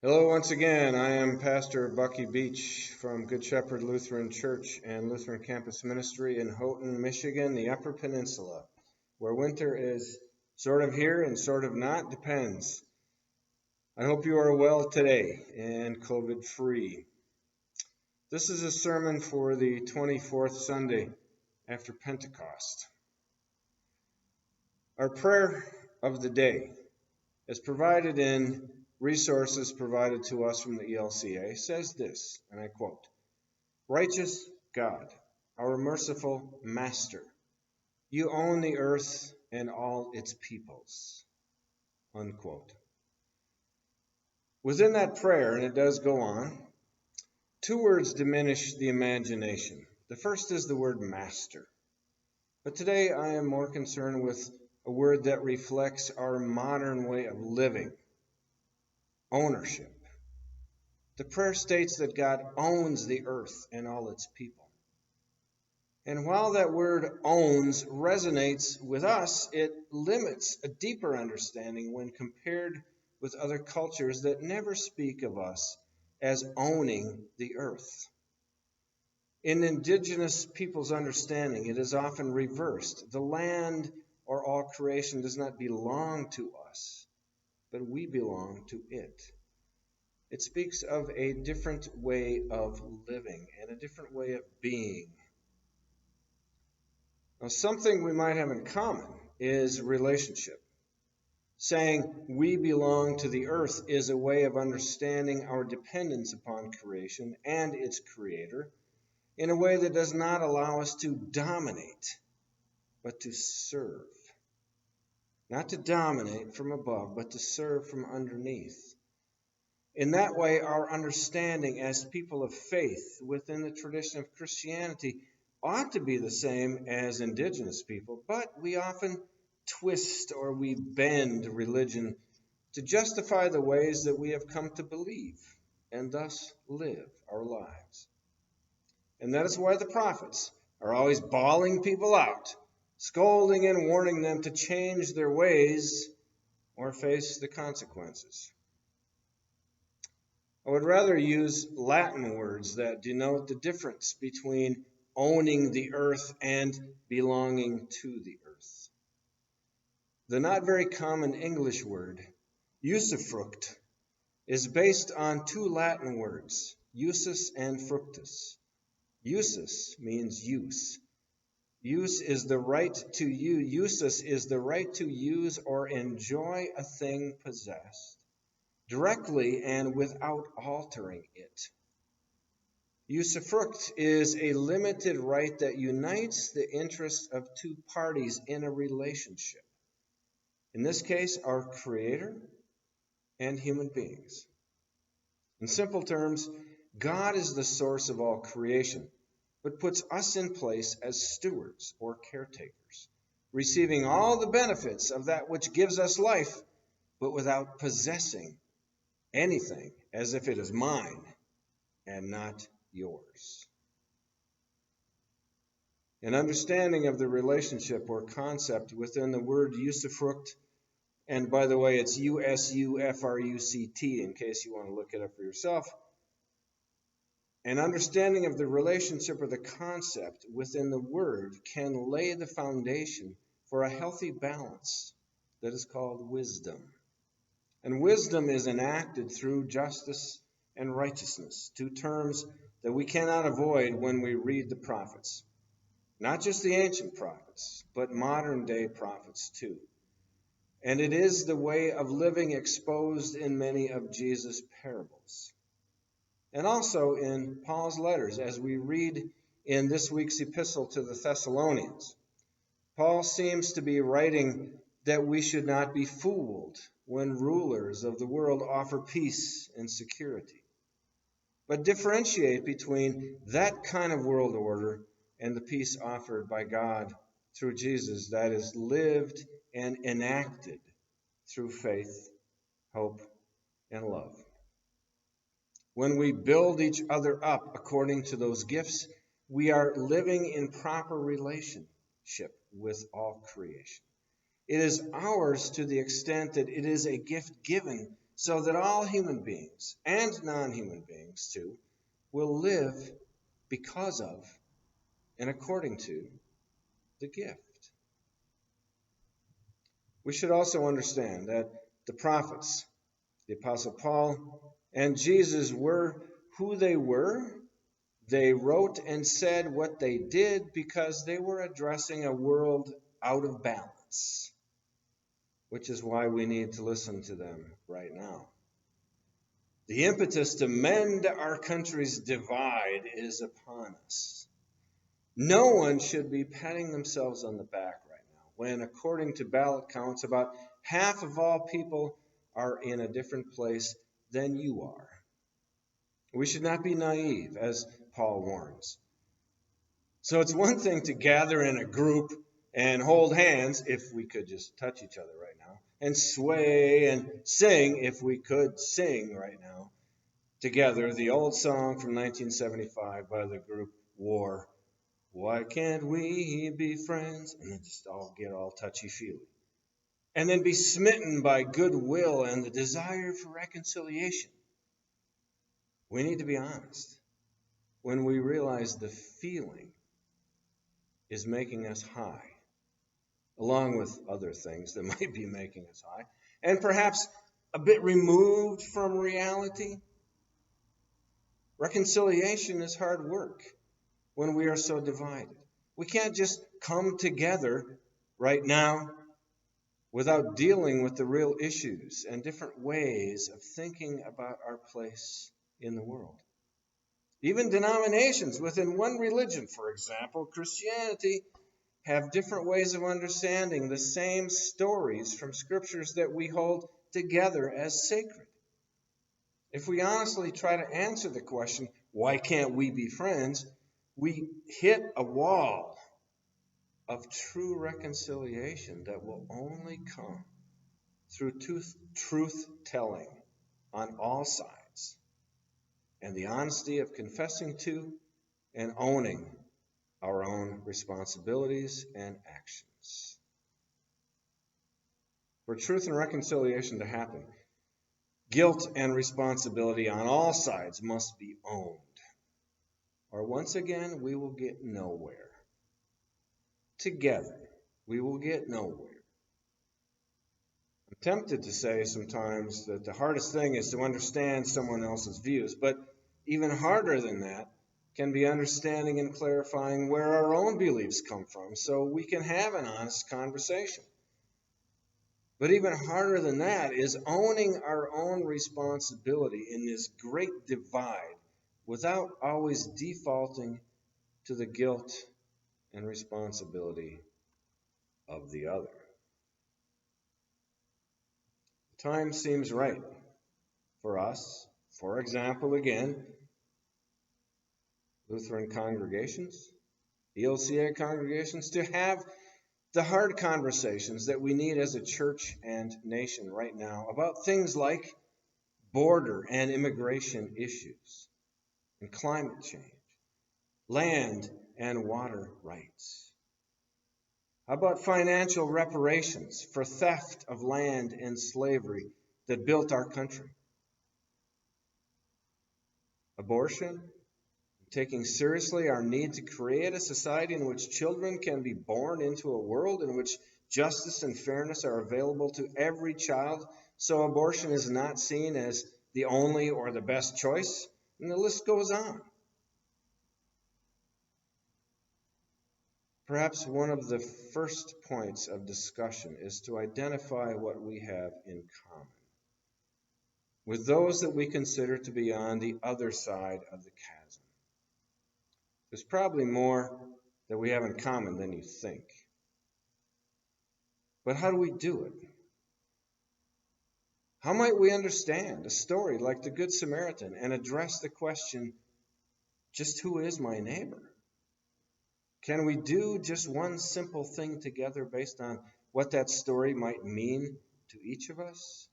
Hello once again. I am Pastor Bucky Beach from Good Shepherd Lutheran Church and Lutheran Campus Ministry in Houghton, Michigan, the Upper Peninsula, where winter is sort of here and sort of not, depends. I hope you are well today and COVID-free. This is a sermon for the 24th Sunday after Pentecost. Our prayer of the day is provided in resources provided to us from the ELCA, says this, and I quote, "Righteous God, our merciful Master, you own the earth and all its peoples," unquote. Within that prayer, and it does go on, two words diminish the imagination. The first is the word master. But today I am more concerned with a word that reflects our modern way of living. Ownership. The prayer states that God owns the earth and all its people. And while that word owns resonates with us, it limits a deeper understanding when compared with other cultures that never speak of us as owning the earth. In indigenous people's understanding, it is often reversed. The land or all creation does not belong to us, but we belong to it. It speaks of a different way of living and a different way of being. Now, something we might have in common is relationship. Saying we belong to the earth is a way of understanding our dependence upon creation and its creator in a way that does not allow us to dominate, but to serve. Not to dominate from above, but to serve from underneath. In that way, our understanding as people of faith within the tradition of Christianity ought to be the same as indigenous people, but we often twist or we bend religion to justify the ways that we have come to believe and thus live our lives. And that is why the prophets are always bawling people out, scolding and warning them to change their ways or face the consequences. I would rather use Latin words that denote the difference between owning the earth and belonging to the earth. The not very common English word, usufruct, is based on two Latin words, usus and fructus. Usus means use. Use is the right to use. Usus is the right to use or enjoy a thing possessed, directly and without altering it. Usufruct is a limited right that unites the interests of two parties in a relationship. In this case, our Creator and human beings. In simple terms, God is the source of all creation, but puts us in place as stewards or caretakers, receiving all the benefits of that which gives us life, but without possessing anything as if it is mine and not yours. An understanding of the relationship or concept within the word usufruct, and by the way, it's usufruct in case you want to look it up for yourself. An understanding of the relationship or the concept within the word can lay the foundation for a healthy balance that is called wisdom. And wisdom is enacted through justice and righteousness, two terms that we cannot avoid when we read the prophets. Not just the ancient prophets, but modern day prophets too. And it is the way of living exposed in many of Jesus' parables. And also in Paul's letters, as we read in this week's epistle to the Thessalonians. Paul seems to be writing that we should not be fooled when rulers of the world offer peace and security, but differentiate between that kind of world order and the peace offered by God through Jesus that is lived and enacted through faith, hope, and love. When we build each other up according to those gifts, we are living in proper relationship with all creation. It is ours to the extent that it is a gift given so that all human beings, and non-human beings too, will live because of and according to the gift. We should also understand that the prophets, the Apostle Paul, and Jesus were who they were. They wrote and said what they did because they were addressing a world out of balance, which is why we need to listen to them right now. The impetus to mend our country's divide is upon us. No one should be patting themselves on the back right now when, according to ballot counts, about half of all people are in a different place than you are. We should not be naive, as Paul warns. So it's one thing to gather in a group and hold hands, if we could just touch each other right now, and sway and sing, if we could sing right now, together the old song from 1975 by the group War. Why can't we be friends? And then just all get all touchy-feely. And then be smitten by goodwill and the desire for reconciliation. We need to be honest. When we realize the feeling is making us high, along with other things that might be making us high, and perhaps a bit removed from reality. Reconciliation is hard work when we are so divided. We can't just come together right now without dealing with the real issues and different ways of thinking about our place in the world. Even denominations within one religion, for example, Christianity, have different ways of understanding the same stories from scriptures that we hold together as sacred. If we honestly try to answer the question, why can't we be friends, we hit a wall of true reconciliation that will only come through truth-telling on all sides and the honesty of confessing to and owning our own responsibilities and actions. For truth and reconciliation to happen, guilt and responsibility on all sides must be owned, or once again we will get nowhere. Together, we will get nowhere. I'm tempted to say sometimes that the hardest thing is to understand someone else's views, but even harder than that can be understanding and clarifying where our own beliefs come from so we can have an honest conversation. But even harder than that is owning our own responsibility in this great divide without always defaulting to the guilt and responsibility of the other. The time seems right for us, for example, again, Lutheran congregations, ELCA congregations, to have the hard conversations that we need as a church and nation right now about things like border and immigration issues and climate change, land and water rights. How about financial reparations for theft of land and slavery that built our country? Abortion, taking seriously our need to create a society in which children can be born into a world in which justice and fairness are available to every child, so abortion is not seen as the only or the best choice, and the list goes on. Perhaps one of the first points of discussion is to identify what we have in common with those that we consider to be on the other side of the chasm. There's probably more that we have in common than you think. But how do we do it? How might we understand a story like the Good Samaritan and address the question, just who is my neighbor? Can we do just one simple thing together based on what that story might mean to each of us?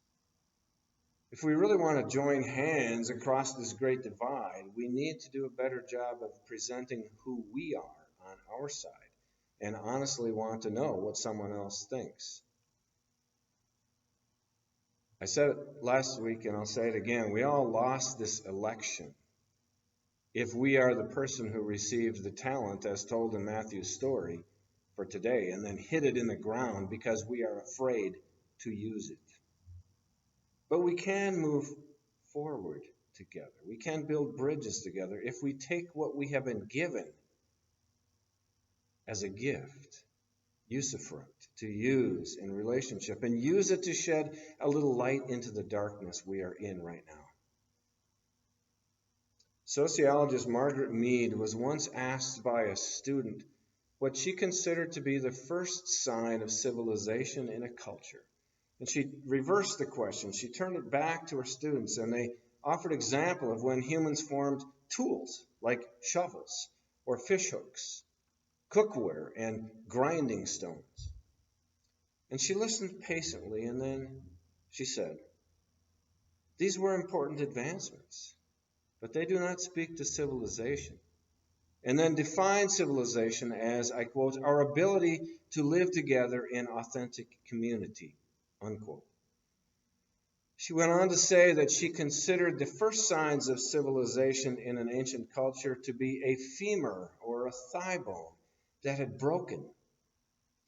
If we really want to join hands across this great divide, we need to do a better job of presenting who we are on our side and honestly want to know what someone else thinks. I said it last week and I'll say it again. We all lost this election if we are the person who received the talent as told in Matthew's story for today and then hid it in the ground because we are afraid to use it. But we can move forward together. We can build bridges together if we take what we have been given as a gift, usufruct, to use in relationship, and use it to shed a little light into the darkness we are in right now. Sociologist Margaret Mead was once asked by a student what she considered to be the first sign of civilization in a culture. And she reversed the question. She turned it back to her students, and they offered example of when humans formed tools like shovels or fish hooks, cookware, and grinding stones. And she listened patiently, and then she said, "These were important advancements, but they do not speak to civilization." And then define civilization as, I quote, "our ability to live together in authentic community," unquote. She went on to say that she considered the first signs of civilization in an ancient culture to be a femur or a thigh bone that had broken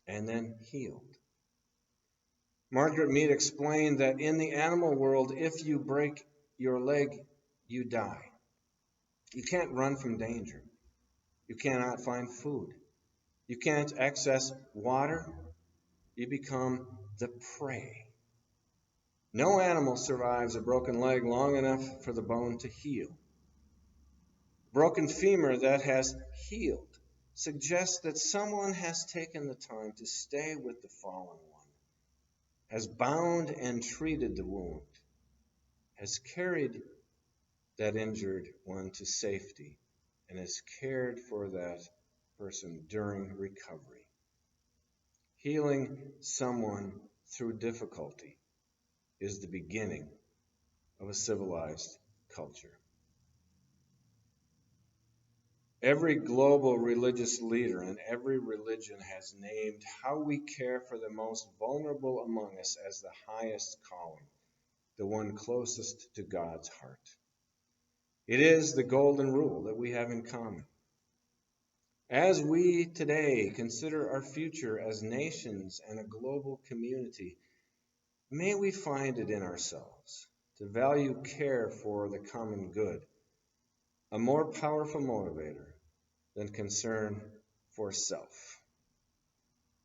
and then healed. Margaret Mead explained that in the animal world, if you break your leg, you die. You can't run from danger. You cannot find food. You can't access water. You become the prey. No animal survives a broken leg long enough for the bone to heal. Broken femur that has healed suggests that someone has taken the time to stay with the fallen one, has bound and treated the wound, has carried that injured one to safety, and has cared for that person during recovery. Healing someone through difficulty is the beginning of a civilized culture. Every global religious leader and every religion has named how we care for the most vulnerable among us as the highest calling, the one closest to God's heart. It is the golden rule that we have in common. As we today consider our future as nations and a global community, may we find it in ourselves to value care for the common good, a more powerful motivator than concern for self.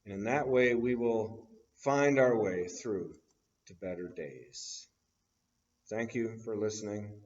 And in that way, we will find our way through to better days. Thank you for listening.